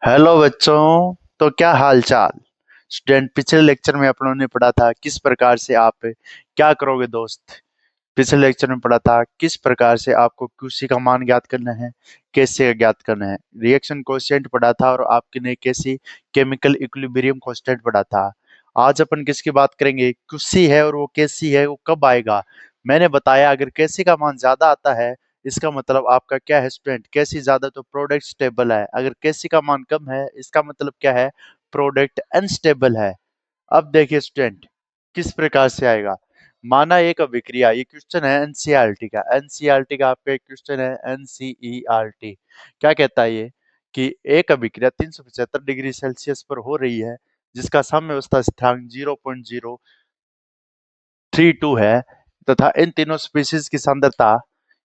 Hello बच्चों। तो क्या हाल चाल। स्टूडेंट, पिछले लेक्चर में अपनों ने पढ़ा था किस प्रकार से आप क्या करोगे दोस्त। पिछले लेक्चर में पढ़ा था किस प्रकार से आपको क्यूसी का मान ज्ञात करना है, कैसे ज्ञात करना है। रिएक्शन कोएफिशिएंट पढ़ा था और आपके ने कैसी केमिकल इक्विलिब्रियम कांस्टेंट पढ़ा था। आज अपन किसकी बात करेंगे, क्यूसी है और वो कैसी है, वो कब आएगा। मैंने बताया अगर कैसी का मान ज्यादा आता है, इसका मतलब आपका क्या है स्टूडेंट, कैसी ज्यादा तो प्रोडक्ट स्टेबल है। अगर कैसी का मान कम है, इसका मतलब क्या है, प्रोडक्ट अनस्टेबल है। अब देखिए स्टूडेंट, किस प्रकार से आएगा। माना एक अभिक्रिया, ये क्वेश्चन है एनसीईआरटी का। एनसीईआरटी का आपका एक क्वेश्चन है एनसीईआरटी। क्या कहता है ये कि एक अभिक्रिया 375 डिग्री सेल्सियस पर हो रही है, जिसका साम्य अवस्था स्थिरांक 0.032 है, तथा इन तीनों स्पीशीज की सांद्रता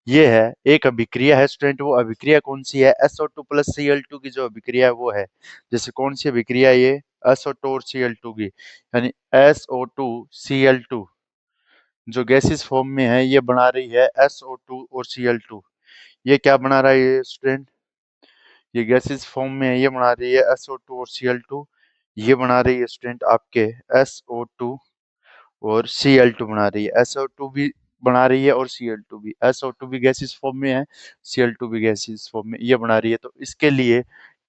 ये है। एक अभिक्रिया है स्टूडेंट, वो अभिक्रिया कौन सी है, SO2 प्लस Cl2 की जो अभिक्रिया है वो है। जैसे कौन सी अभिक्रिया है ये, SO2 और Cl2 की, यानी SO2 Cl2 जो गैसियस फॉर्म में है ये बना रही है SO2 और Cl2। ये क्या बना रहा है ये स्टूडेंट, ये गैसियस फॉर्म में है, ये बना रही है SO2 और Cl2। ये बना रही है स्टूडेंट आपके SO2 और Cl2 बना रही है। SO2 भी बना रही है और Cl2 भी। SO2 भी गैसियस फॉर्म में है, Cl2 भी गैसियस फॉर्म में ये बना रही है। तो इसके लिए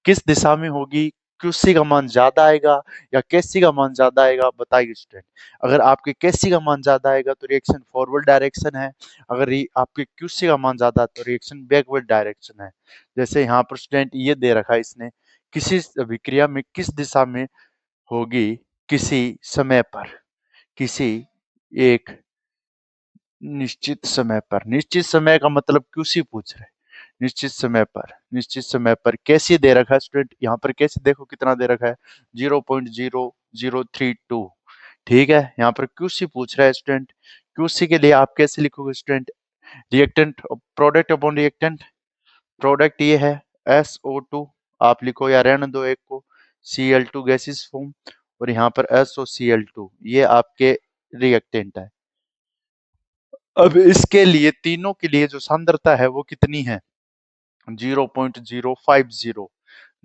किस दिशा में होगी, क्यूसी का मान ज्यादा आएगा या कैसी का मान ज्यादा आएगा, बताइए स्टूडेंट। अगर आपके कैसी का मान ज्यादा आएगा तो रिएक्शन फॉरवर्ड डायरेक्शन है। अगर आपके क्यूसी का मान ज्यादा तो रिएक्शन बैकवर्ड डायरेक्शन है। जैसे यहाँ पर स्टूडेंट ये दे रखा है इसने, किसी अभिक्रिया में किस दिशा में होगी किसी समय पर, किसी एक निश्चित समय पर। निश्चित समय का मतलब क्यूसी पूछ रहे। निश्चित समय पर, निश्चित समय पर कैसे दे रखा है स्टूडेंट, यहाँ पर कैसे देखो कितना दे रखा है, 0.0032। ठीक है, यहाँ पर क्यूसी पूछ रहा है स्टूडेंट। क्यूसी के लिए आप कैसे लिखोगे student, reactant product upon reactant. Product ये है SO2, आप लिखो या रहने दो एक को, Cl2 गैसियस फॉर्म, और यहाँ पर SOCl2 ये आपके रिएक्टेंट है। अब इसके लिए तीनों के लिए जो सांद्रता है वो कितनी है, 0.050,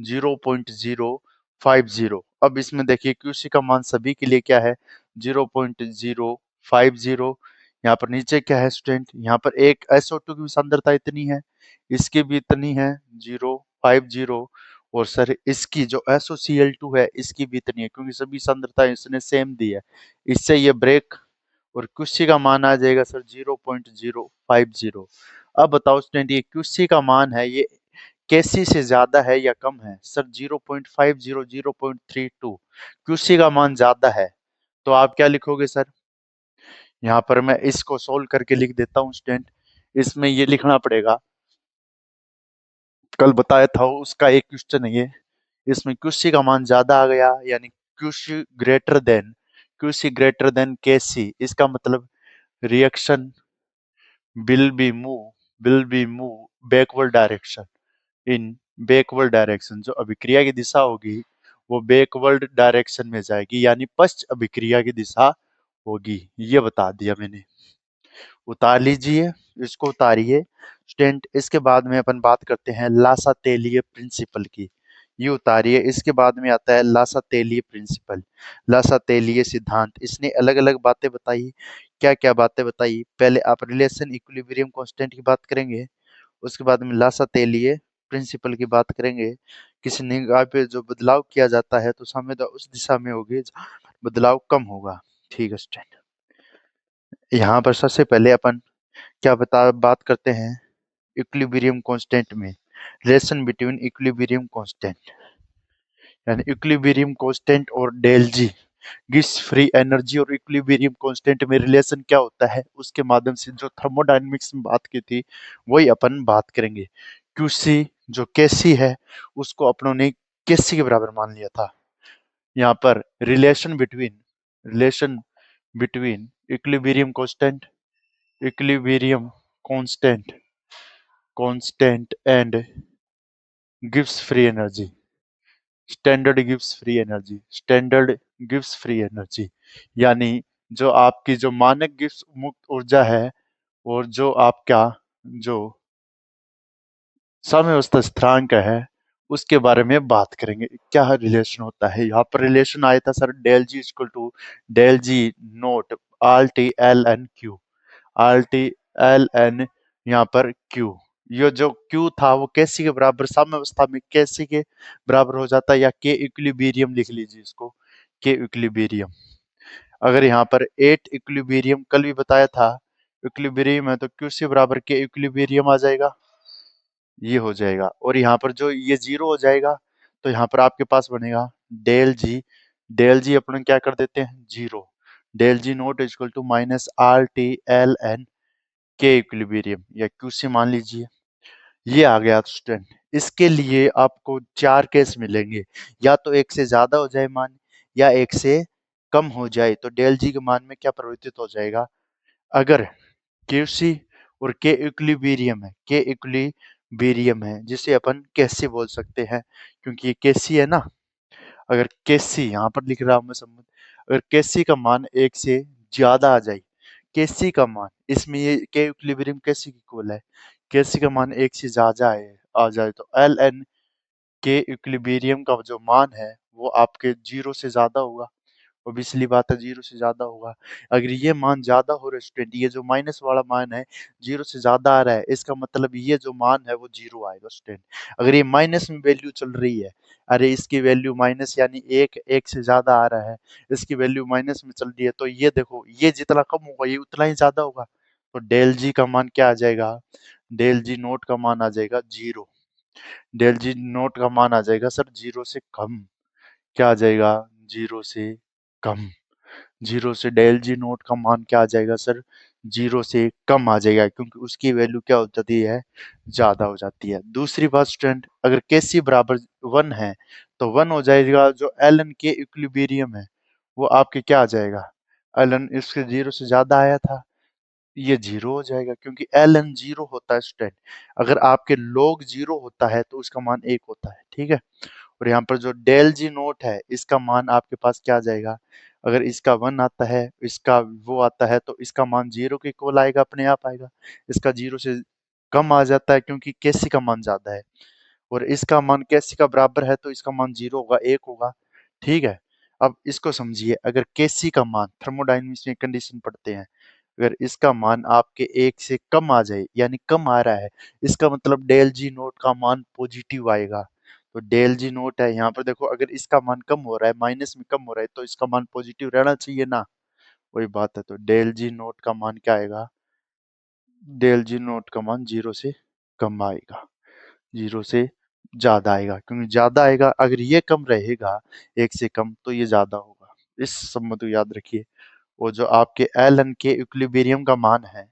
0.050। अब इसमें देखिए क्यूसी का मान सभी के लिए क्या है, 0.050। यहाँ पर नीचे क्या है स्टूडेंट, यहाँ पर एक SO2 की भी सांद्रता इतनी है, इसकी भी इतनी है 0.50, और सर इसकी जो SOCl2 है इसकी भी इतनी है, क्योंकि सभी सांद्रता इसने सेम दी है। इससे ये ब्रेक, और क्यूसी का मान आ जाएगा सर 0.050। अब बताओ स्टूडेंट, ये क्यूसी का मान है ये कैसी से ज्यादा है या कम है, सर 0.50, 0.32। क्यूसी का मान ज्यादा है तो आप क्या लिखोगे सर, यहाँ पर मैं इसको सोल्व करके लिख देता हूँ स्टूडेंट। इसमें ये लिखना पड़ेगा, कल बताया था उसका एक क्वेश्चन है ये। इसमें क्यूसी का मान ज्यादा आ गया, यानी क्यूसी ग्रेटर देन केसी। इसका मतलब reaction will be move backward direction, in backward direction. जो अभिक्रिया की दिशा होगी वो बैकवर्ड डायरेक्शन में जाएगी, यानी पश्च अभिक्रिया की दिशा होगी। ये बता दिया मैंने। उतार लीजिए, इसको उतारिए स्टूडेंट। इसके बाद में अपन बात करते हैं लासातेलिए प्रिंसिपल की। ये उतारिए, इसके बाद में आता है लासातेलिए प्रिंसिपल, लासातेलिए सिद्धांत। इसने अलग अलग बातें बताई। क्या क्या बातें बताई, पहले आप रिलेशन इक्विलिब्रियम कांस्टेंट की बात करेंगे, उसके बाद में लासातेलिए प्रिंसिपल की बात करेंगे। किसी निगाह पे जो बदलाव किया जाता है तो साम्यता उस दिशा में होगी जहाँ बदलाव कम होगा। ठीक है स्टूडेंट, यहाँ पर सबसे पहले अपन क्या बात करते हैं, इक्विलिब्रियम कांस्टेंट में रिलेशन बिटवीन इक्विलिब्रियम कांस्टेंट, यानी इक्विलिब्रियम कांस्टेंट और डेल जी गिव्स फ्री एनर्जी। और इक्विलिब्रियम कांस्टेंट में रिलेशन क्या होता है उसके माध्यम से जो थर्मोडायनेमिक्स में बात की थी वही अपन बात करेंगे। क्यूसी जो केसी है उसको अपनों ने केसी के बराबर मान लिया था। यहाँ पर relation between equilibrium constant, equilibrium constant constant and gives free energy, standard gives free energy, यानी जो आपकी जो मानक गिव्स मुक्त ऊर्जा है, और जो आपका जो साम्यावस्था स्थिरांक है उसके बारे में बात करेंगे। क्या रिलेशन होता है, यहाँ पर रिलेशन आया था sir, del G equal to del G naught R T L N Q, R T L N यहाँ पर क्यू। ये जो क्यू था वो कैसी के बराबर, साम्यावस्था में कैसी के बराबर हो जाता है, या के इक्विलिब्रियम लिख लीजिए इसको, के इक्विलिब्रियम। अगर यहाँ पर एट इक्विलिब्रियम कल भी बताया था, इक्विलिब्रियम है तो क्यू से बराबर के इक्विलिब्रियम आ जाएगा, ये हो जाएगा। और यहाँ पर जो ये जीरो हो जाएगा तो यहाँ पर आपके पास बनेगा डेल जी, डेल जी अपन क्या कर देते हैं zero, del G naught equal to minus R T L N के इक्विलिब्रियम, या क्यू सी मान लीजिए। ये आ गया स्टूडेंट। इसके लिए आपको चार केस मिलेंगे, या तो एक से ज्यादा हो जाए मान, या एक से कम हो जाए। तो डेल जी के मान में क्या परिवर्तित हो जाएगा, अगर क्यूसी और के इक्विलिब्रियम है, के इक्विलिब्रियम है जिसे अपन कैसे बोल सकते हैं, क्योंकि ये केसी है ना। अगर केसी यहाँ पर लिख रहा हूं मैं संबंध, अगर केसी का मान एक से ज्यादा आ जाए, केसी का मान, इसमें ये के इक्विलिब्रियम केसी की इक्वल है, केसी का मान एक से ज्यादा है आ जाए तो एल एन के इक्विलिब्रियम का जो मान है वो आपके जीरो से ज्यादा होगा। ऑब्वियसली बात है जीरो से ज्यादा होगा। अगर ये मान ज्यादा हो रहा है स्टूडेंट, ये जो माइनस वाला मान है जीरो से ज्यादा आ रहा है, इसका मतलब ये जो मान है वो जीरो आएगा स्टूडेंट। अगर ये माइनस में वैल्यू चल रही है, अरे इसकी वैल्यू माइनस यानी एक, एक से ज्यादा आ रहा है, इसकी वैल्यू माइनस में चल रही है, तो ये देखो ये जितना कम होगा ये उतना ही ज्यादा होगा। तो डेल जी का मान क्या आ जाएगा, डेल जी नोट का मान आ जाएगा जीरो, डेल जी नोट का मान आ जाएगा सर जीरो से कम। क्या आ जाएगा, जीरो से कम। जीरो से डेल जी नोट का मान क्या आ जाएगा सर, जीरो से कम आ जाएगा, क्योंकि उसकी वैल्यू क्या हो जाती है, ज्यादा हो जाती है। दूसरी बात स्टूडेंट, अगर के सी बराबर वन है तो वन हो जाएगा, जो एल एन के इक्विलिब्रियम है वो आपके क्या आ जाएगा, एल एन इसके जीरो से ज्यादा आया था, ये जीरो हो जाएगा, क्योंकि एल एन जीरो होता है स्टूडेंट। अगर आपके लोग जीरो होता है तो उसका मान एक होता है, ठीक है। और यहाँ पर जो डेल जी नोट है इसका मान आपके पास क्या आ जाएगा, अगर इसका वन आता है, इसका वो आता है, तो इसका मान जीरो के इक्वल आएगा, अपने आप आएगा। इसका जीरो से कम आ जाता है क्योंकि केसी का मान ज्यादा है, और इसका मान केसी का बराबर है तो इसका मान जीरो होगा, एक होगा, ठीक है। अब इसको समझिए, अगर केसी का मान, थर्मोडायनेमिक्स में कंडीशन पढ़ते हैं, अगर इसका मान आपके एक से कम आ जाए यानी कम आ रहा है, इसका मतलब डेल जी नोट का मान पॉजिटिव आएगा। तो डेल जी नोट है यहाँ पर देखो, अगर इसका मान कम हो रहा है, माइनस में कम हो रहा है, तो इसका मान पॉजिटिव रहना चाहिए ना, वही बात है। तो डेल जी नोट का मान क्या आएगा, डेल जी नोट का मान जीरो से कम आएगा, जीरो से ज्यादा आएगा, क्योंकि ज्यादा आएगा, अगर ये कम रहेगा एक से कम तो ये ज्यादा होगा। इस संबंध को याद रखिए। वो जो आपके एल एन के इक्विलिब्रियम का मान है,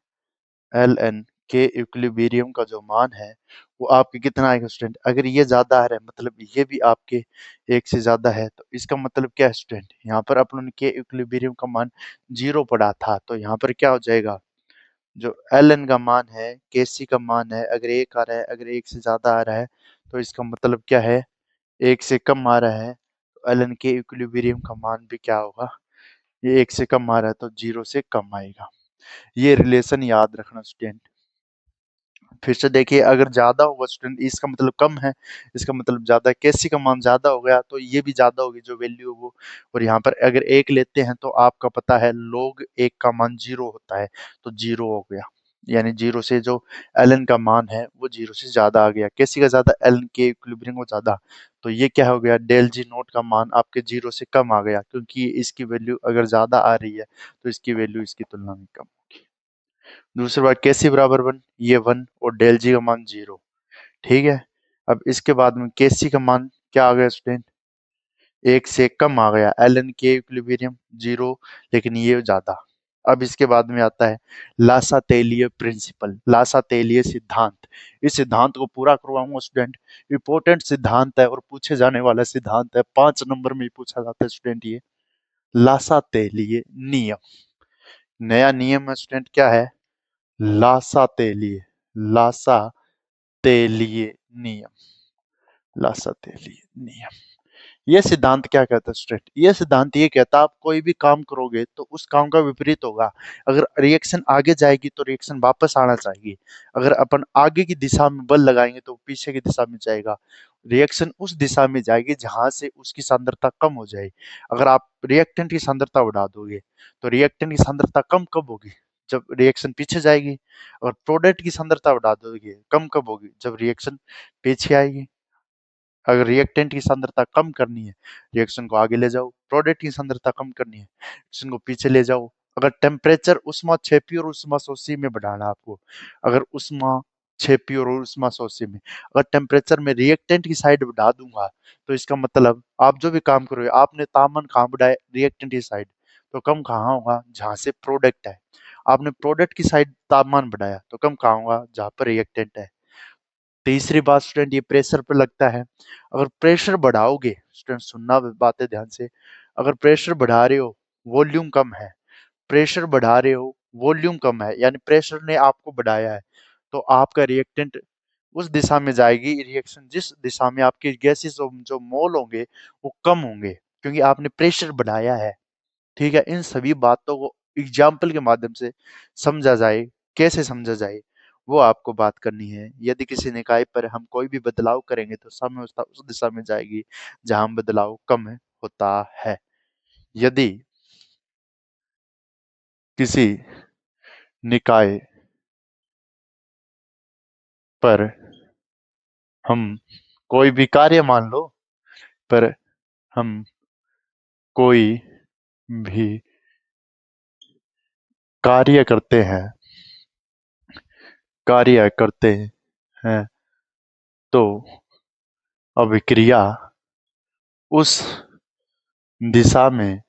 एल एन के इक्विलिब्रियम का जो मान है वो आपके कितना आएगा स्टूडेंट, अगर ये ज्यादा आ रहा है मतलब ये भी आपके एक से ज्यादा है, तो इसका मतलब क्या है स्टूडेंट, यहाँ पर अपन के इक्विलिब्रियम का मान जीरो पड़ा था, तो यहाँ पर क्या हो जाएगा, जो एल एन का मान है, के सी का मान है, अगर एक आ रहा है, अगर एक से ज्यादा आ रहा है, तो इसका मतलब क्या है, एक से कम आ रहा है, तो एल एन के इक्विलिब्रियम का मान भी क्या होगा, ये एक से कम आ रहा है तो जीरो से कम आएगा। ये रिलेशन याद रखना स्टूडेंट। फिर से देखिए, अगर ज्यादा होगा स्टूडेंट, इसका मतलब कम है, इसका मतलब ज्यादा है, केसी का मान ज्यादा हो गया तो ये भी ज्यादा होगी जो वैल्यू है वो। और यहाँ पर अगर एक लेते हैं तो आपका पता है लोग एक का मान जीरो होता है, तो जीरो हो गया, यानी जीरो से जो एल एन का मान है वो जीरो से ज्यादा आ गया, केसी का ज्यादा, एल एन के इक्विलिब्रियम को ज्यादा, तो ये क्या हो गया, डेल जी नोट का मान आपके जीरो से कम आ गया, क्योंकि इसकी वैल्यू अगर ज्यादा आ रही है तो इसकी वैल्यू इसकी तुलना में कम होगी। दूसरी बात, केसी बराबर वन, ये वन, और डेल जी का मान जीरो, ठीक है। अब इसके बाद में केसी का मान क्या आ गया स्टूडेंट, एक से कम आ गया, एल एन के इक्विलिब्रियम जीरो, लेकिन ये ज्यादा। अब इसके बाद में आता है लासा तेलीय प्रिंसिपल, लासा तेलीय सिद्धांत। इस सिद्धांत को पूरा करवाऊंगा स्टूडेंट, इंपॉर्टेंट सिद्धांत है और पूछे जाने वाला सिद्धांत है, 5 नंबर में ही पूछा जाता है स्टूडेंट ये। लासा तेलीय नियम, नया नियम है स्टूडेंट, क्या है, लासा तेलीय, लासा तेलीय नियम, लासा तेलीय नियम। ये सिद्धांत क्या कहता है स्टूडेंट, ये सिद्धांत ये कहता है आप कोई भी काम करोगे तो उस काम का विपरीत होगा। अगर रिएक्शन आगे जाएगी तो रिएक्शन वापस आना चाहिए, अगर अपन आगे की दिशा में बल लगाएंगे तो पीछे की दिशा में जाएगा। रिएक्शन उस दिशा में जाएगी जहां से उसकी सांद्रता कम हो जाए। अगर आप रिएक्टेंट की सांद्रता बढ़ा दोगे तो रिएक्टेंट की सांद्रता कम कब होगी? जब रिएक्शन पीछे जाएगी। और प्रोडक्ट की सांद्रता बढ़ा दोगे कम कब होगी? जब रिएक्शन पीछे आएगी। अगर रिएक्टेंट की सांद्रता कम करनी है, रिएक्शन को आगे ले जाओ। प्रोडक्ट की सांद्रता कम करनी है, रिएक्शन को पीछे ले जाओ। अगर टेम्परेचर ऊष्माक्षेपी और ऊष्माशोषी में बढ़ाना है आपको, अगर ऊष्माक्षेपी और ऊष्माशोषी में, अगर टेम्परेचर में रिएक्टेंट की साइड बढ़ा दूंगा, तो इसका मतलब आप जो भी काम करोगे, आपने तापमान कहाँ बढ़ाया? रिएक्टेंट की साइड। तो कम कहाँ होगा? जहां से प्रोडक्ट है। आपने प्रोडक्ट की साइड तापमान बढ़ाया तो कम कहाँ होगा? जहां पर रिएक्टेंट है। तीसरी बात स्टूडेंट, ये प्रेशर पर लगता है। अगर प्रेशर बढ़ाओगे, स्टूडेंट सुनना बातें ध्यान से, अगर प्रेशर बढ़ा रहे हो, वॉल्यूम कम है, प्रेशर बढ़ा रहे हो, वॉल्यूम कम है, यानी प्रेशर ने आपको बढ़ाया है, तो आपका रिएक्टेंट उस दिशा में जाएगी, रिएक्शन जिस दिशा में आपके गैसेस जो मोल होंगे वो कम होंगे, क्योंकि आपने प्रेशर बढ़ाया है। ठीक है, इन सभी बातों को एग्जाम्पल के माध्यम से समझा जाए। कैसे समझा जाए वो आपको बात करनी है। यदि किसी निकाय पर हम कोई भी बदलाव करेंगे तो साम्यावस्था उस दिशा में जाएगी जहां बदलाव कम होता है। यदि किसी निकाय पर हम कोई भी कार्य मान लो, पर हम कोई भी कार्य करते हैं, कार्य करते हैं, तो अभिक्रिया उस दिशा में,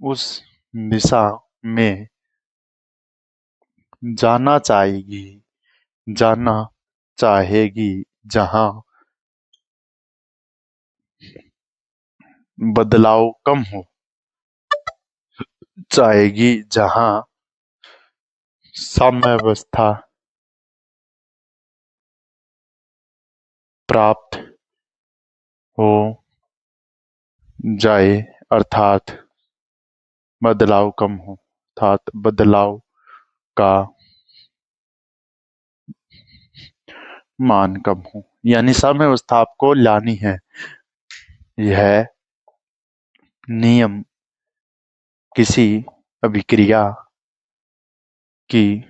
उस दिशा में जाना चाहेगी, जाना चाहेगी जहां बदलाव कम हो, चाहेगी जहां साम्यावस्था प्राप्त हो जाए, अर्थात बदलाव कम हो, अर्थात बदलाव का मान कम हो, यानी साम्यावस्था आपको लानी है। यह नियम किसी अभिक्रिया की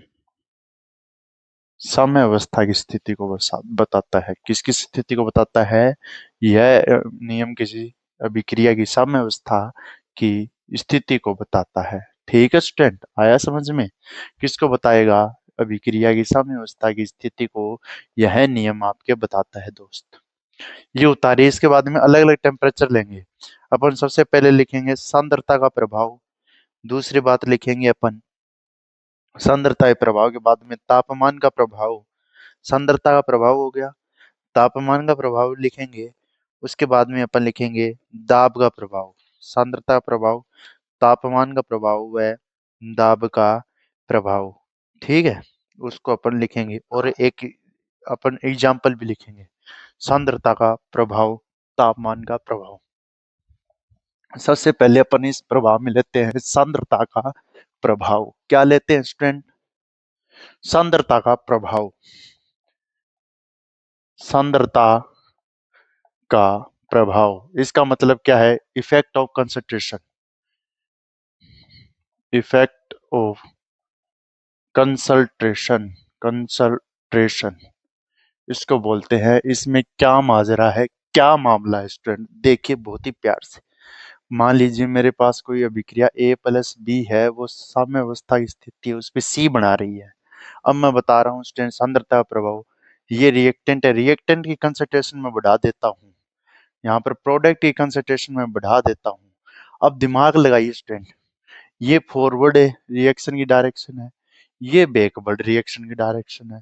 साम्यावस्था की स्थिति को बताता है। किसकी स्थिति को बताता है? यह नियम किसी अभिक्रिया की साम्यावस्था की स्थिति को बताता है। ठीक है स्टूडेंट, आया समझ में? किसको बताएगा? अभिक्रिया की साम्यावस्था की स्थिति को यह नियम आपके बताता है दोस्त। ये उतारिए। इसके बाद में अलग अलग टेम्परेचर लेंगे। अपन सबसे पहले लिखेंगे सांद्रता का प्रभाव। दूसरी बात लिखेंगे अपन सांद्रता के प्रभाव के बाद में तापमान का प्रभाव। सांद्रता का प्रभाव हो गया, तापमान का प्रभाव लिखेंगे। उसके बाद में अपन लिखेंगे दाब का प्रभाव। सांद्रता का प्रभाव, तापमान का प्रभाव व दाब का प्रभाव। ठीक है, उसको अपन लिखेंगे और एक अपन एग्जाम्पल भी लिखेंगे। सांद्रता का प्रभाव, तापमान का प्रभाव। सबसे पहले अपन इस प्रभाव में लेते हैं सांद्रता का प्रभाव। क्या लेते हैं स्टूडेंट? सांद्रता का प्रभाव। सांद्रता का प्रभाव, इसका मतलब क्या है? Effect of concentration. Effect of concentration, concentration इसको बोलते हैं। इसमें क्या माजरा है, क्या मामला है स्टूडेंट? देखिए बहुत ही प्यार से। मान लीजिए मेरे पास कोई अभिक्रिया A प्लस बी है, वो साम्यावस्था की स्थिति है, उस पर C बना रही है। अब मैं बता रहा हूँ स्टूडेंट सांद्रता का प्रभाव। ये रिएक्टेंट है, रिएक्टेंट की कंसंट्रेशन में बढ़ा देता हूँ, यहाँ पर प्रोडक्ट की कंसंट्रेशन में बढ़ा देता हूँ। अब दिमाग लगाइए स्टूडेंट, ये फॉरवर्ड रिएक्शन की डायरेक्शन है, ये बैकवर्ड रिएक्शन की डायरेक्शन है।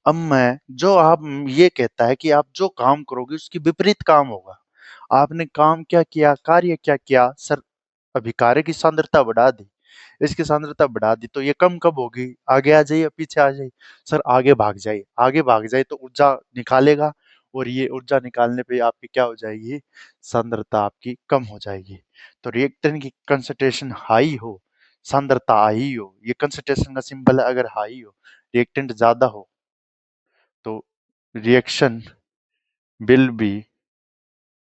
अब मैं जो आप ये कहता है कि आप जो काम करोगे उसकी विपरीत काम होगा। आपने काम क्या किया, कार्य क्या किया? सर अभिकार्य की सांद्रता बढ़ा दी, इसकी सांद्रता बढ़ा दी, तो ये कम कब होगी? आगे आ जाइए, पीछे आ जाइए। सर आगे भाग जाइए, आगे भाग जाए तो ऊर्जा निकालेगा, और ये ऊर्जा निकालने पे आपकी क्या हो जाएगी? सांद्रता आपकी कम हो जाएगी। तो रिएक्टेंट की कंसंट्रेशन हाई हो, सांद्रता हाई हो, ये कंसंट्रेशन का सिंबल है। अगर हाई हो, रिएक्टेंट ज्यादा हो, तो reaction will be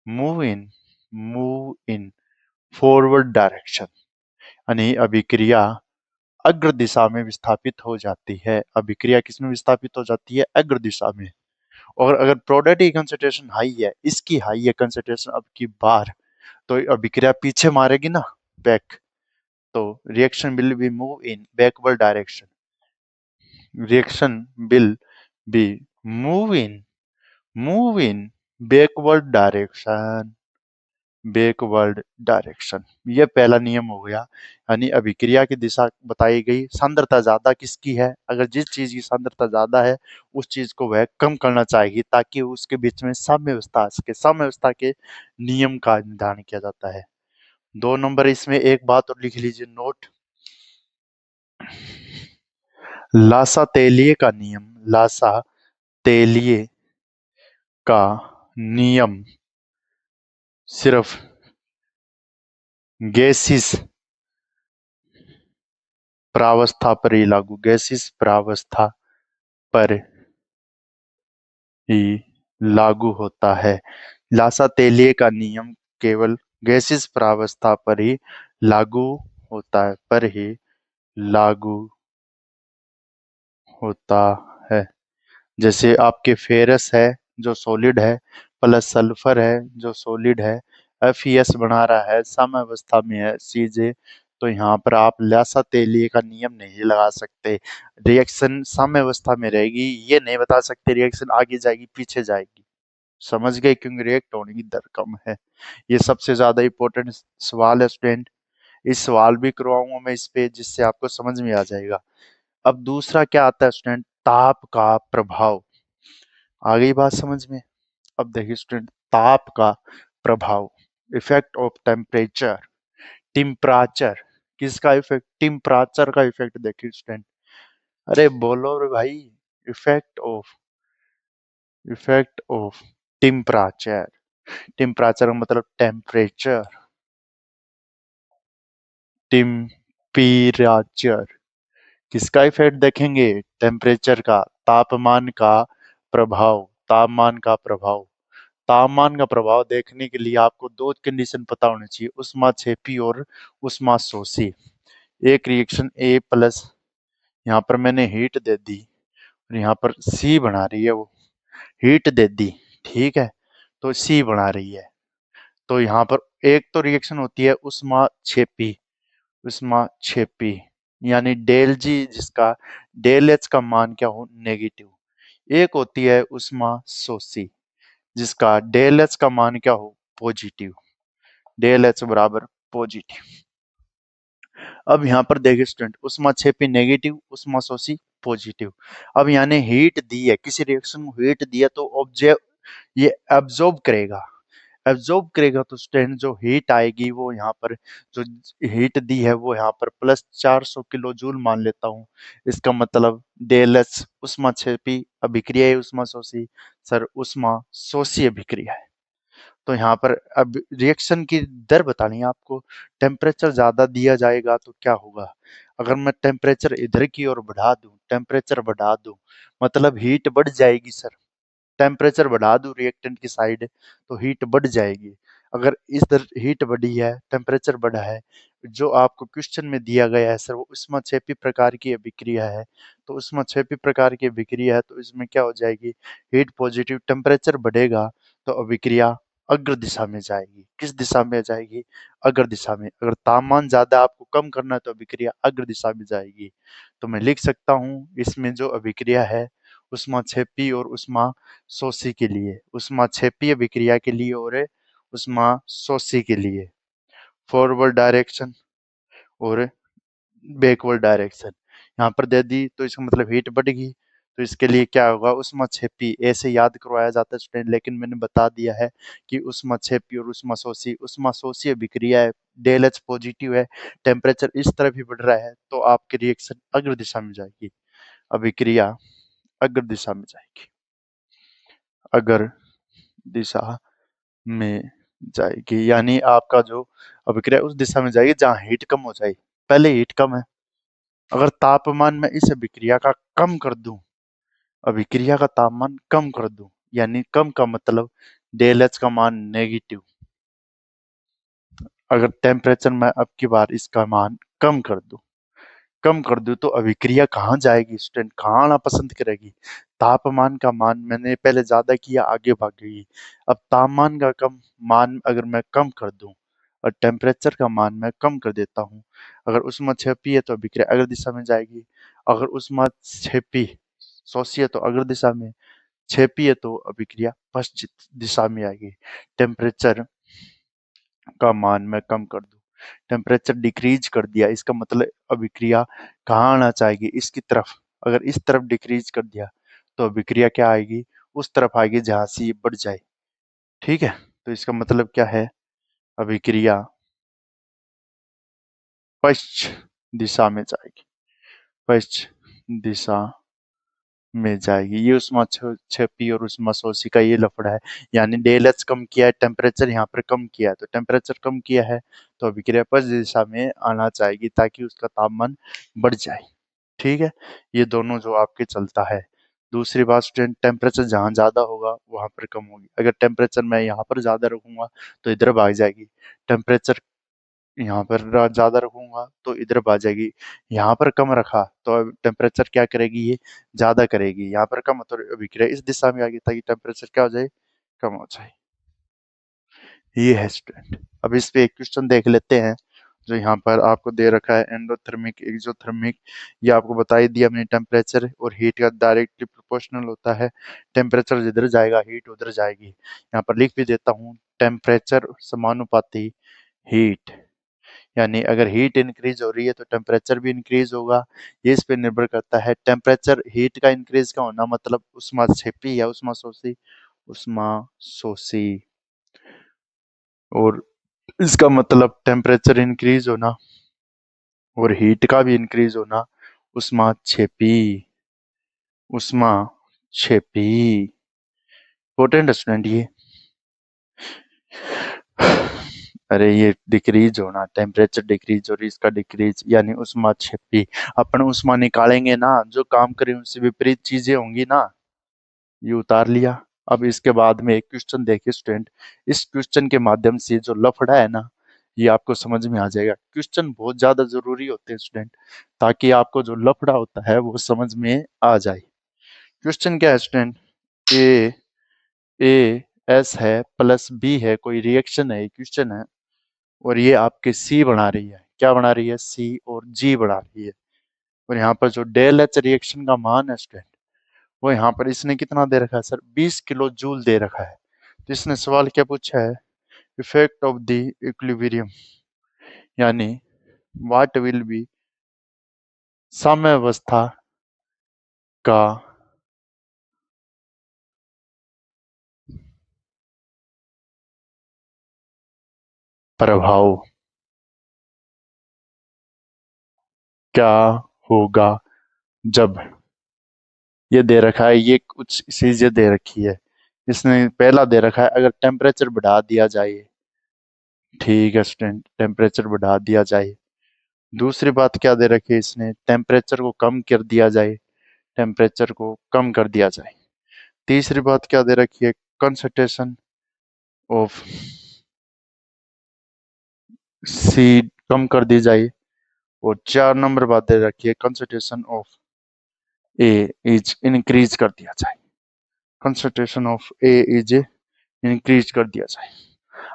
move in forward direction, यानी अभिक्रिया अग्र दिशा में विस्थापित हो जाती है। अभिक्रिया किसमें विस्थापित हो जाती है? अग्र दिशा में। और अगर प्रोडक्ट की कंसंट्रेशन हाई है, इसकी हाई है कंसंट्रेशन अब की बार, तो अभिक्रिया पीछे मारेगी ना, बैक। तो reaction will be move in backward direction. Reaction will be move in backward direction. Backward direction, ये पहला नियम हो गया। यानी अभिक्रिया की दिशा बताई गई, सांद्रता ज्यादा किसकी है, अगर जिस चीज की सांद्रता ज्यादा है उस चीज को वह कम करना चाहिए ताकि उसके बीच में साम्यावस्था आ सके। साम्यावस्था के नियम का निर्धारण किया जाता है। 2 नंबर, इसमें एक बात और लिख लीजिए नोट। लासा तेलिए का नियम, लासा तेलिए का नियम सिर्फ गैसिस प्रावस्था पर ही लागू, गैसिस प्रावस्था पर ही लागू होता है। लासा तेलिए का नियम केवल गैसिस प्रावस्था पर ही लागू होता है, पर ही लागू होता है। जैसे आपके फेरस है जो सॉलिड है, प्लस सल्फर है जो सॉलिड है, एफ बना रहा है, साम्यावस्था में है सीजे, तो यहाँ पर आप लासा तेलिए का नियम नहीं लगा सकते। रिएक्शन साम्यावस्था में रहेगी, ये नहीं बता सकते रिएक्शन आगे जाएगी पीछे जाएगी। समझ गए? क्योंकि रिएक्ट होने की दर कम है। ये सबसे ज्यादा इंपॉर्टेंट सवाल है स्टूडेंट। इस सवाल भी करवाऊंगा मैं इस पे, जिससे आपको समझ में आ जाएगा। अब दूसरा क्या आता है स्टूडेंट? ताप का प्रभाव। आ गई बात समझ में? अब देखिए स्टूडेंट, ताप का प्रभाव, इफेक्ट ऑफ टेम्परेचर। टेम्परेचर किसका इफेक्ट? टेम्परेचर का इफेक्ट देखिए स्टूडेंट। अरे बोलो रे भाई। Effect of temperature. टेम्परेचर का मतलब टेम्परेचर। टेम्परेचर किसका इफेक्ट देखेंगे? टेम्परेचर का, तापमान का प्रभाव। तापमान का प्रभाव, तापमान का प्रभाव देखने के लिए आपको दो कंडीशन पता होनी चाहिए, ऊष्माक्षेपी और ऊष्माशोषी। एक रिएक्शन ए प्लस, यहाँ पर मैंने हीट दे दी और यहाँ पर सी बना रही है, वो हीट दे दी, ठीक है, तो सी बना रही है। तो यहाँ पर एक तो रिएक्शन होती है ऊष्माक्षेपी, ऊष्माक्षेपी यानी डेल जी, जिसका डेल एच का मान क्या हो? नेगेटिव। एक होती है ऊष्माशोषी, जिसका डेल एच का मान क्या हो? पॉजिटिव। डेल एच बराबर पॉजिटिव। अब यहाँ पर देखिए स्टूडेंट, ऊष्माक्षेपी नेगेटिव, ऊष्माशोषी पॉजिटिव। अब यानी हीट दी है, किसी रिएक्शन को हीट दिया तो ऑब्जेक्ट ये एब्जॉर्ब करेगा। एब्जॉर्ब करेगा तो स्टूडेंट जो हीट आएगी वो यहाँ पर, जो हीट दी है वो यहाँ पर प्लस 400 किलो जूल मान लेता हूँ। इसका मतलब डेल एच ऊष्माक्षेपी अभिक्रिया है, ऊष्माशोषी सर ऊष्माशोषी अभिक्रिया है। तो यहाँ पर अब रिएक्शन की दर बतानी है आपको। टेम्परेचर ज्यादा दिया जाएगा तो क्या होगा? अगर मैं टेम्परेचर इधर की ओर बढ़ा दूं, टेम्परेचर बढ़ा दूं, मतलब हीट बढ़ जाएगी सर। टेम्परेचर बढ़ा दूं रिएक्टेंट की साइड तो हीट बढ़ जाएगी। अगर इधर हीट बढ़ी है, टेम्परेचर बढ़ा है, जो आपको क्वेश्चन में दिया गया है सर वो ऊष्माक्षेपी प्रकार की अभिक्रिया है, तो ऊष्माक्षेपी प्रकार की अभिक्रिया है तो इसमें क्या हो जाएगी? हीट पॉजिटिव, टेम्परेचर बढ़ेगा तो अभिक्रिया अग्र दिशा में जाएगी। किस दिशा में जाएगी? अग्र दिशा में। अगर तापमान ज्यादा आपको कम करना है तो अभिक्रिया अग्र दिशा में जाएगी। तो मैं लिख सकता हूँ इसमें जो अभिक्रिया है ऊष्माक्षेपी और ऊष्माशोषी के लिए, ऊष्माक्षेपी अभिक्रिया के लिए और ऊष्माशोषी के लिए फॉरवर्ड डायरेक्शन और बैकवर्ड डायरेक्शन यहाँ पर दे दी, तो इसका मतलब हीट बढ़ेगी। तो इसके लिए क्या होगा? ऊष्माक्षेपी ऐसे याद करवाया जाता है स्टूडेंट, लेकिन मैंने बता दिया है कि ऊष्माक्षेपी और ऊष्माशोषी, ऊष्माशोषी अभिक्रिया है, डेल एच पॉजिटिव है, टेम्परेचर इस तरफ ही बढ़ रहा है तो आपकी रिएक्शन अग्र दिशा में जाएगी, अभिक्रिया अग्र दिशा में जाएगी, अग्र दिशा में जाएगी। यानी आपका जो अभिक्रिया उस दिशा में जाएगी जहाँ हीट कम हो जाएगी। पहले हीट कम है, अगर तापमान में इस अभिक्रिया का कम कर दूं, अभिक्रिया का तापमान कम कर दूं, यानी कम का मतलब डेल एच का मान नेगेटिव। अगर टेम्परेचर मैं अब की बार इसका मान कम कर दूं तो अभिक्रिया कहाँ जाएगी स्टूडेंट, कहाँ आना पसंद करेगी? तापमान का मान मैंने पहले ज्यादा किया, आगे भाग गई। अब तापमान का कम मान अगर मैं कम कर दूं और टेम्परेचर का मान मैं कम कर देता हूँ, अगर ऊष्मा क्षेपी है तो अभिक्रिया अग्र दिशा में जाएगी, अगर ऊष्मा क्षेपी शोषी है तो अग्र दिशा में, क्षेपी है तो अभिक्रिया पश्चिम दिशा में आएगी। टेम्परेचर का मान मैं कम कर दूं, टेम्परेचर डिक्रीज कर दिया, इसका मतलब अभिक्रिया कहाँ आना चाहेगी? इसकी तरफ। अगर इस तरफ डिक्रीज कर दिया तो अभिक्रिया क्या आएगी? उस तरफ आएगी जहां से ये बढ़ जाए। ठीक है, तो इसका मतलब क्या है? अभिक्रिया पश्चिम दिशा में जाएगी, पश्चिम दिशा में जाएगी। ये उष्मा क्षेपी और उष्मा शोषी का ये लफड़ा है। यानी डेल एच कम किया है, टेम्परेचर यहाँ पर कम किया है, तो टेम्परेचर कम किया है तो अभिक्रिया पश्चिम दिशा में आना चाहेगी ताकि उसका तापमान बढ़ जाए। ठीक है, ये दोनों जो आपके चलता है। दूसरी बात स्टूडेंट, टेम्परेचर जहाँ ज्यादा होगा वहां पर कम होगी। अगर टेम्परेचर मैं यहाँ पर ज्यादा रखूंगा तो इधर भाग जाएगी, टेम्परेचर यहाँ पर ज्यादा रखूंगा तो इधर भाग जाएगी, यहाँ पर कम रखा तो टेम्परेचर क्या करेगी? ये ज्यादा करेगी। यहाँ पर कम हो तो अभिक्रिया इस दिशा में आएगी ताकि टेम्परेचर क्या हो जाए? कम हो जाए। ये है स्टूडेंट। अब इस पे एक क्वेश्चन देख लेते हैं जो यहाँ पर आपको दे रखा है, एंडोथर्मिक एक्सोथर्मिक। ये आपको बता ही दिया मैंने, टेम्परेचर और हीट का डायरेक्टली प्रोपोर्शनल होता है। टेम्परेचर जिधर जाएगा हीट उधर जाएगी। यहाँ पर लिख भी देता हूँ, टेम्परेचर समानुपाती हीट। यानी अगर हीट इंक्रीज हो रही है तो टेम्परेचर भी इंक्रीज होगा। ये इस पे निर्भर करता है। टेम्परेचर हीट का इंक्रीज का होना मतलब उष्मा क्षेपी या उष्मा शोषी, उष्मा शोषी। और इसका मतलब टेम्परेचर इंक्रीज होना और हीट का भी इंक्रीज होना, उष्मा क्षेपी, उष्मा क्षेपी। इंपॉर्टेंट स्टूडेंट ये। अरे ये डिक्रीज होना, टेम्परेचर डिक्रीज और इसका डिक्रीज यानी उष्मा क्षेपी। अपन उष्मा निकालेंगे ना, जो काम करें उससे विपरीत चीजें होंगी ना। ये उतार लिया। अब इसके बाद में एक क्वेश्चन देखिए स्टूडेंट, इस क्वेश्चन के माध्यम से जो लफड़ा है ना ये आपको समझ में आ जाएगा। क्वेश्चन बहुत ज्यादा जरूरी होते हैं स्टूडेंट, ताकि आपको जो लफड़ा होता है वो समझ में आ जाए। क्वेश्चन क्या है स्टूडेंट? ए ए एस है प्लस बी है, कोई रिएक्शन है, क्वेश्चन है। और ये आपके सी बना रही है, क्या बना रही है? सी और जी बना रही है। और यहाँ पर जो डेल एच रिएक्शन का मान है स्टूडेंट, वो यहाँ पर इसने कितना दे रखा है सर? 20 किलो जूल दे रखा है। तो इसने सवाल क्या पूछा है? इफेक्ट ऑफ द इक्विलिब्रियम, यानी व्हाट विल बी साम्यावस्था का प्रभाव क्या होगा जब, ये दे रखा है, ये कुछ चीजें दे रखी है। इसने पहला दे रखा है अगर टेम्परेचर बढ़ा दिया जाए, ठीक है स्टूडेंट, टेम्परेचर बढ़ा दिया जाए। दूसरी बात क्या दे रखी है इसने? टेम्परेचर को कम कर दिया जाए, टेम्परेचर को कम कर दिया जाए। तीसरी बात क्या दे रखी है? कंसंट्रेशन ऑफ सी कम कर दी जाए। और 4 नंबर बात दे रखी है, concentration of A is increase कर दिया जाए, concentration of A is increase कर दिया जाए।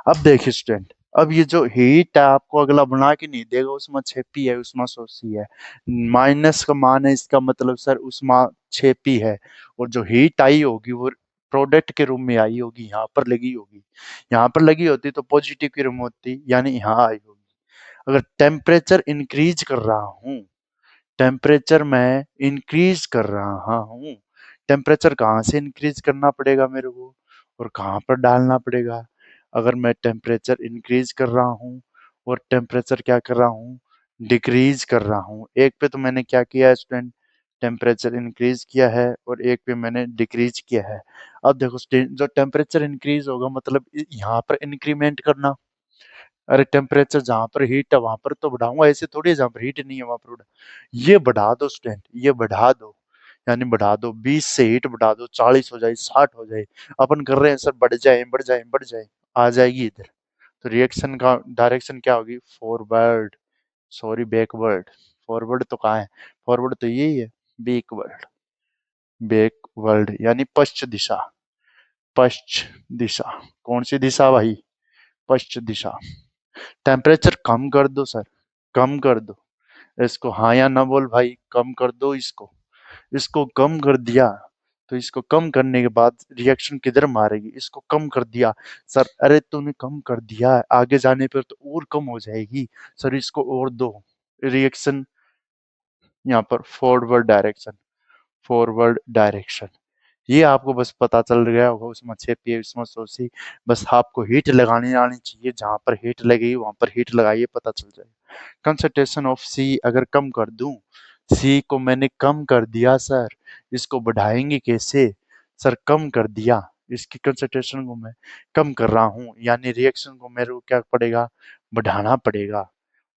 अब देखिए स्टूडेंट, अब ये जो हीट है आपको अगला बना के नहीं देगा उसमें क्षेपी है उसमें शोषी है। माइनस का मान है, इसका मतलब सर उसमें क्षेपी है। और जो हीट आई होगी वो प्रोडक्ट के रूप में आई होगी, यहाँ पर लगी होगी। यहाँ पर लगी होती तो पॉजिटिव की रूप में होती, यानी यहाँ आई होगी। अगर टेम्परेचर इंक्रीज कर रहा हूँ, टेम्परेचर मैं इंक्रीज कर रहा हूँ, टेम्परेचर कहाँ से इंक्रीज करना पड़ेगा मेरे को और कहाँ पर डालना पड़ेगा? अगर मैं टेम्परेचर इंक्रीज कर रहा हूँ और टेम्परेचर क्या कर रहा हूँ? डिक्रीज कर रहा हूँ। एक पे तो मैंने क्या किया है स्टूडेंट? टेम्परेचर इंक्रीज किया है और एक पे मैंने डिक्रीज किया है। अब देखो स्टूडेंट, जो टेम्परेचर इंक्रीज होगा मतलब यहाँ पर इंक्रीमेंट करना। अरे टेम्परेचर जहां पर हीट है वहां पर तो बढ़ाऊंगा, ऐसे थोड़ी है जहां पर हीट नहीं है वहां पर ये बढ़ा दो स्टूडेंट, ये बढ़ा दो। यानी बढ़ा दो, 20 से हीट बढ़ा दो, 40 हो जाए, 60 हो जाए, अपन कर रहे हैं सर बढ़ जाए बढ़ जाए बढ़ जाए, आ जाएगी इधर। तो रिएक्शन का डायरेक्शन क्या होगी? Forward, sorry backward. फॉरवर्ड तो कहाँ है? फॉरवर्ड तो यही है, बैकवर्ड। बैकवर्ड यानी पश्च दिशा। पश्च दिशा, कौन सी दिशा भाई? पश्च दिशा। टेम्परेचर कम कर दो सर, कम कर दो इसको, हाँ या ना बोल भाई, कम कर दो इसको। इसको कम कर दिया, तो इसको कम करने के बाद रिएक्शन किधर मारेगी? इसको कम कर दिया सर, अरे तूने कम कर दिया, आगे जाने पर तो और कम हो जाएगी सर, इसको और दो। रिएक्शन यहाँ पर फॉरवर्ड डायरेक्शन, फॉरवर्ड डायरेक्शन। ये आपको बस पता चल गया होगा, उसमें छेपिए उसमें सोची, बस आपको हीट लगानी आनी चाहिए, जहां पर हीट लगेगी वहां पर हीट लगाइए, पता चल जाएगा। कंसंट्रेशन ऑफ सी अगर कम कर दूं, सी को मैंने कम कर दिया सर, इसको बढ़ाएंगे कैसे? सर कम कर दिया, इसकी कंसंट्रेशन को मैं कम कर रहा हूँ, यानी रिएक्शन को मेरे को क्या पड़ेगा? बढ़ाना पड़ेगा।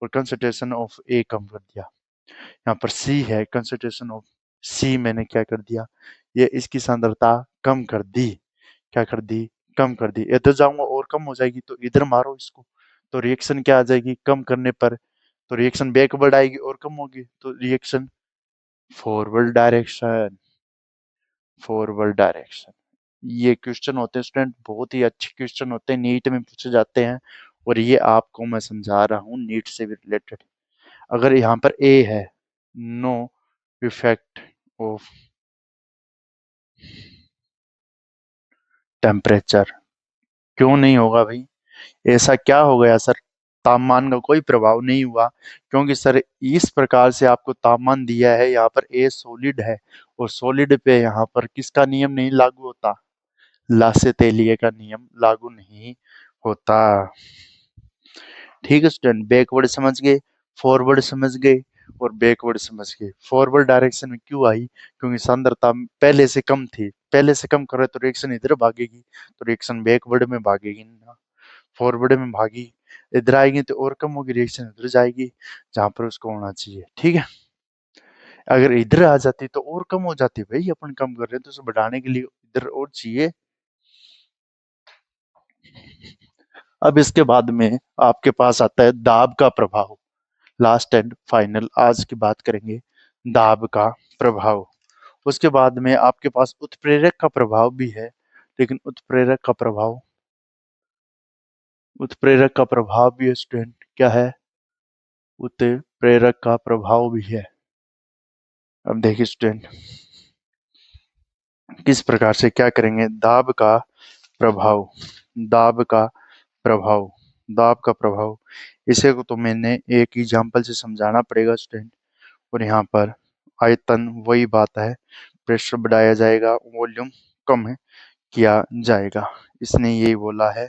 और कंसंट्रेशन ऑफ ए कम कर दिया, यहाँ पर सी है, कंसंट्रेशन ऑफ सी मैंने क्या कर दिया? ये इसकी सांद्रता कम कर दी। क्या कर दी? कम कर दी। इधर जाऊंगा और कम हो जाएगी, तो इधर मारो इसको, तो रिएक्शन क्या आ जाएगी? कम करने पर तो रिएक्शन बैकवर्ड आएगी और कम होगी, तो reaction forward direction, forward direction. ये क्वेश्चन होते हैं स्टूडेंट, बहुत ही अच्छे क्वेश्चन होते हैं, नीट में पूछे जाते हैं, और ये आपको मैं समझा रहा हूँ नीट से भी रिलेटेड। अगर यहाँ पर ए है, नो इफेक्ट ऑफ टेम्परेचर, क्यों नहीं होगा भाई? ऐसा क्या हो गया सर? तापमान का कोई प्रभाव नहीं हुआ, क्योंकि सर इस प्रकार से आपको तापमान दिया है, यहाँ पर ए सॉलिड है, और सॉलिड पे यहाँ पर किसका नियम नहीं लागू होता? लासे-तेलिए का नियम लागू नहीं होता। ठीक है स्टूडेंट, बैकवर्ड समझ गए, फॉरवर्ड समझ गए, और बैकवर्ड समझ गए। फॉरवर्ड डायरेक्शन में क्यों आई? क्योंकि सांद्रता पहले से कम थी, पहले से कम कर रहे तो रिएक्शन इधर भागेगी, तो रिएक्शन बैकवर्ड में भागेगी ना, फॉरवर्ड में भागी। इधर आएगी तो और कम होगी, रिएक्शन इधर जाएगी जहां पर उसको होना चाहिए। ठीक है, अगर इधर आ जाती तो और कम हो जाती भाई, अपन कम कर रहे हैं तो उसे बढ़ाने के लिए इधर और चाहिए। अब इसके बाद में आपके पास आता है दाब का प्रभाव। लास्ट एंड फाइनल आज की बात करेंगे दाब का प्रभाव। उसके बाद में आपके पास उत्प्रेरक का प्रभाव भी है, लेकिन उत्प्रेरक का प्रभाव भी है स्टूडेंट, क्या है? उत्प्रेरक का प्रभाव भी है। अब देखिए स्टूडेंट, किस प्रकार से क्या करेंगे? दाब का प्रभाव, दाब का प्रभाव, दाब का प्रभाव, इसे को तो मैंने एक एग्जांपल से समझाना पड़ेगा स्टूडेंट। और यहाँ पर आयतन वही बात है, प्रेशर बढ़ाया जाएगा, वॉल्यूम कम है किया जाएगा। इसने यही बोला है,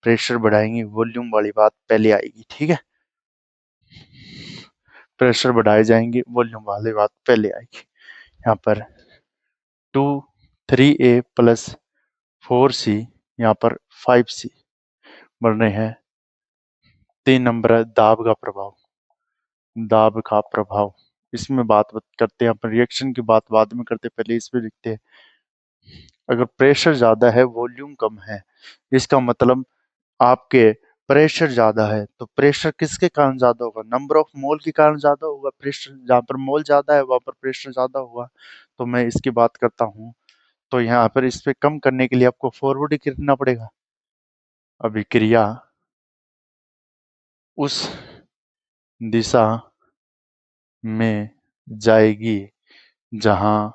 प्रेशर बढ़ाएंगे वॉल्यूम वाली बात पहले आएगी। ठीक है, प्रेशर बढ़ाए जाएंगे वॉल्यूम वाली बात पहले आएगी। यहाँ पर 3a प्लस 4c, यहाँ पर 5c बन रहे हैं। 3 नंबर है दाब का प्रभाव, दाब का प्रभाव। इसमें बात करते हैं अपन, रिएक्शन की बात बाद में करते हैं, पहले इसमें लिखते हैं। अगर प्रेशर ज्यादा है वॉल्यूम कम है, इसका मतलब आपके प्रेशर ज्यादा है, तो प्रेशर किसके कारण ज्यादा होगा? नंबर ऑफ मोल के कारण ज्यादा होगा। प्रेशर जहाँ पर मोल ज्यादा है वहां पर प्रेशर ज्यादा होगा। तो मैं इसकी बात करता हूँ, तो यहाँ पर इस पे कम करने के लिए आपको फॉरवर्ड करना पड़ेगा। अभिक्रिया उस दिशा में जाएगी जहां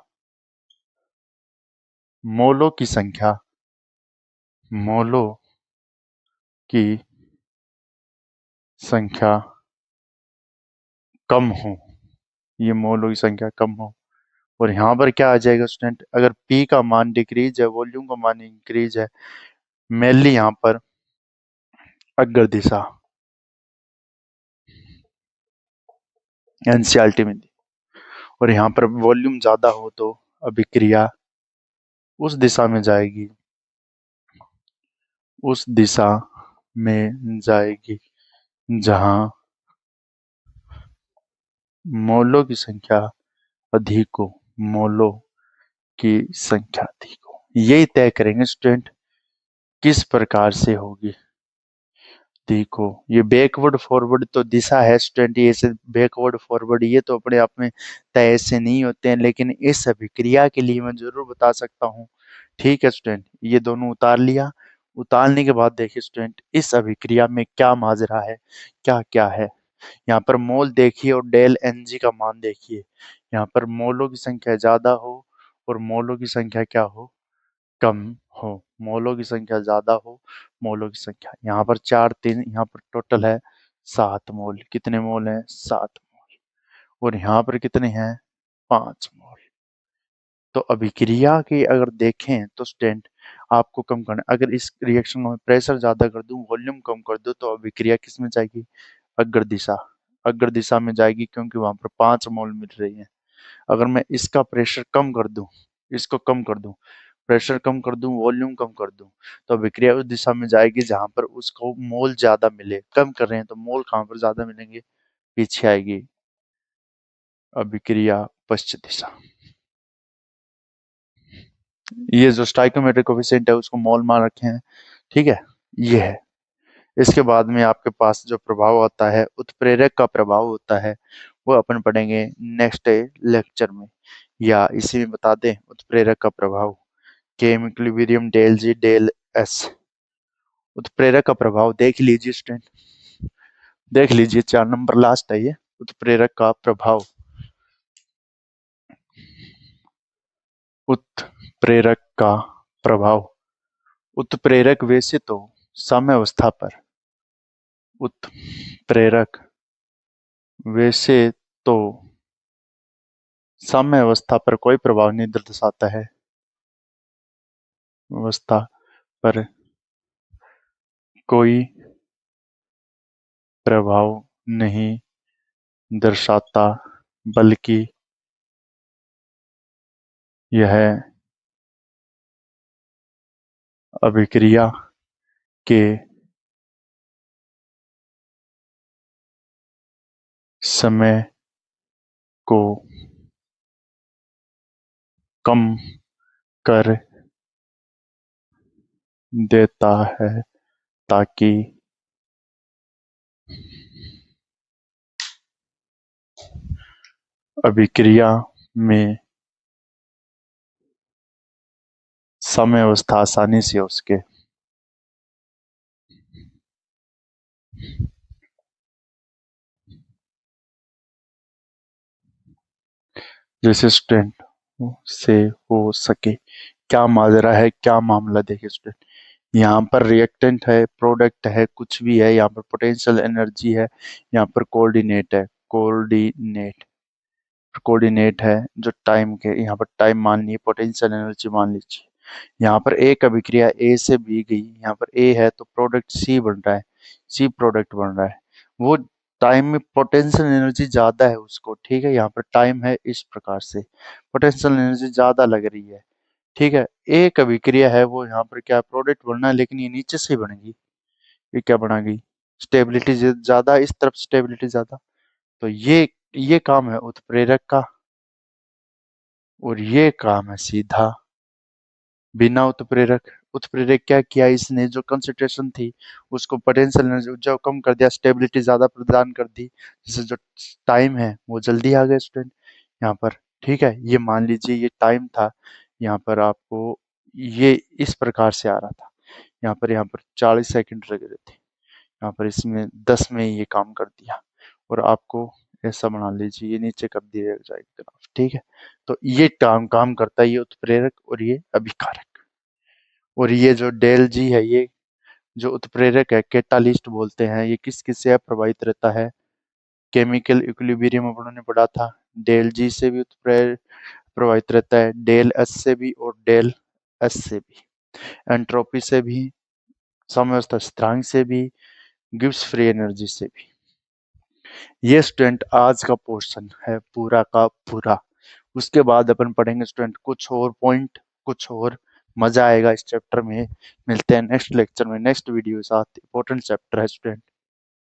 मोलों की संख्या, मोलों की संख्या कम हो, ये मोलों की संख्या कम हो। और यहाँ पर क्या आ जाएगा स्टूडेंट? अगर P का मान डिक्रीज है, वॉल्यूम का मान इंक्रीज है, मेनली यहाँ पर अग्र दिशा एनसीईआरटी में दी, और यहाँ पर वॉल्यूम ज्यादा हो तो अभिक्रिया उस दिशा में जाएगी, उस दिशा में जाएगी जहां मोलों की संख्या अधिक हो, मोलों की संख्या देखो, यही तय करेंगे स्टूडेंट किस प्रकार से होगी। देखो ये बैकवर्ड फॉरवर्ड तो दिशा है स्टूडेंट, ये से बैकवर्ड फॉरवर्ड ये तो अपने आप में तय से नहीं होते हैं, लेकिन इस अभिक्रिया के लिए मैं जरूर बता सकता हूँ। ठीक है स्टूडेंट, ये दोनों उतार लिया। उतारने के बाद देखिए स्टूडेंट इस अभिक्रिया में क्या माजरा है, क्या क्या है। यहाँ पर मोल देखिए और डेल एन जी का मान देखिए। यहाँ पर मोलों की संख्या ज्यादा हो और मोलों की संख्या क्या हो, कम हो। मोलों की संख्या ज्यादा हो, मोलों की संख्या यहाँ पर 4 3, यहाँ पर टोटल है 7 मोल। कितने मोल हैं, 7 मोल। और यहाँ पर कितने हैं, 5 मोल। तो अभिक्रिया की अगर देखें तो स्टूडेंट आपको कम करना, अगर इस रिएक्शन में प्रेशर ज्यादा कर दूं, वॉल्यूम कम कर दूं, तो अभिक्रिया किस में जाएगी, अग्र दिशा। अग्र दिशा में जाएगी क्योंकि वहां पर 5 मोल मिल रही है। अगर मैं इसका प्रेशर कम कर दूं, इसको कम कर दूं, प्रेशर कम कर दूं, वॉल्यूम कम कर दूं, तो अभिक्रिया उस दिशा में जाएगी जहां पर उसको मोल ज्यादा मिले। कम कर रहे हैं तो मोल कहां पर ज्यादा मिलेंगे, पीछे आएगी अभिक्रिया पश्चिम दिशा। ये जो स्टाइकोमेट्रिक कोफिशिएंट है उसको मोल मान रखे हैं। ठीक है, ये है। इसके बाद में आपके पास जो प्रभाव होता है, उत्प्रेरक का प्रभाव होता है, वो अपन पढ़ेंगे नेक्स्ट लेक्चर में। या इसी में बता दें उत्प्रेरक का प्रभाव, केम इक्विलिब्रियम डेल जी डेल एस। उत्प्रेरक का प्रभाव देख लीजिए स्टूडेंट, देख लीजिए 4 नंबर लास्ट है ये, उत्प्रेरक का प्रभाव। उत्प्रेरक का प्रभाव, उत्प्रेरक वैसे तो साम्यावस्था पर, उत्प्रेरक वैसे तो साम्यावस्था पर कोई प्रभाव नहीं दर्शाता है, अवस्था पर कोई प्रभाव नहीं दर्शाता, बल्कि यह अभिक्रिया के समय को कम कर देता है ताकि अभिक्रिया में साम्यावस्था आसानी से हो सके। जैसे स्टूडेंट से हो सके, क्या माजरा है, क्या मामला, देखिए स्टूडेंट यहाँ पर रिएक्टेंट है, प्रोडक्ट है, कुछ भी है, यहाँ पर पोटेंशियल एनर्जी है, यहाँ पर कोऑर्डिनेट है, कोऑर्डिनेट कोऑर्डिनेट है जो टाइम के, यहाँ पर टाइम मान लीजिए, पोटेंशियल एनर्जी मान लीजिए। यहाँ पर एक अभिक्रिया ए से बी गई, यहाँ पर ए है तो प्रोडक्ट सी बन रहा है, सी प्रोडक्ट बन रहा है। वो टाइम में पोटेंशियल एनर्जी ज्यादा है उसको, ठीक है, यहाँ पर टाइम है इस प्रकार से, पोटेंशियल एनर्जी ज्यादा लग रही है। ठीक है, एक अभिक्रिया है वो यहाँ पर क्या प्रोडक्ट बनना है, लेकिन ये नीचे से ही बनेगी। ये क्या बनाएगी, स्टेबिलिटी ज्यादा, इस तरफ स्टेबिलिटी ज्यादा। तो ये काम है उत्प्रेरक का, और ये काम है सीधा बिना उत्प्रेरक। उत्प्रेरक क्या किया इसने, जो कंसंट्रेशन थी उसको पोटेंशियल एनर्जी जो कम कर दिया, स्टेबिलिटी ज्यादा प्रदान कर दी, जिससे जो टाइम है वो जल्दी आ गया स्टूडेंट यहाँ पर। ठीक है, ये मान लीजिए ये टाइम था, यहाँ पर आपको ये इस प्रकार से आ रहा था, यहाँ पर 40 सेकंड लग रहे थे, यहाँ पर इसमें 10 में ये काम कर दिया, और आपको ऐसा बना लीजिए ये नीचे कर दिया जाएगा ग्राफ। ठीक है, तो ये काम काम करता है, ये उत्प्रेरक और ये अभिकारक। और ये जो डेल जी है, ये जो उत्प्रेरक है, कैटालिस्ट बोलते हैं, ये किस किस से प्रभावित रहता है, केमिकल इक्विलिब्रियम अपन ने पढ़ा था, डेल जी से भी उत्प्रेरक प्रभावित रहता है, डेल एस से भी और डेल एस से भी, एंट्रोपी से भी, साम्यावस्था स्थिरांक से भी, गिब्स फ्री एनर्जी से भी। ये स्टूडेंट आज का पोर्शन है पूरा का पूरा। उसके बाद अपन पढ़ेंगे स्टूडेंट कुछ और पॉइंट, कुछ और, मजा आएगा इस चैप्टर में। मिलते हैं नेक्स्ट लेक्चर में, नेक्स्ट वीडियो के साथ। इंपॉर्टेंट चैप्टर है स्टूडेंट।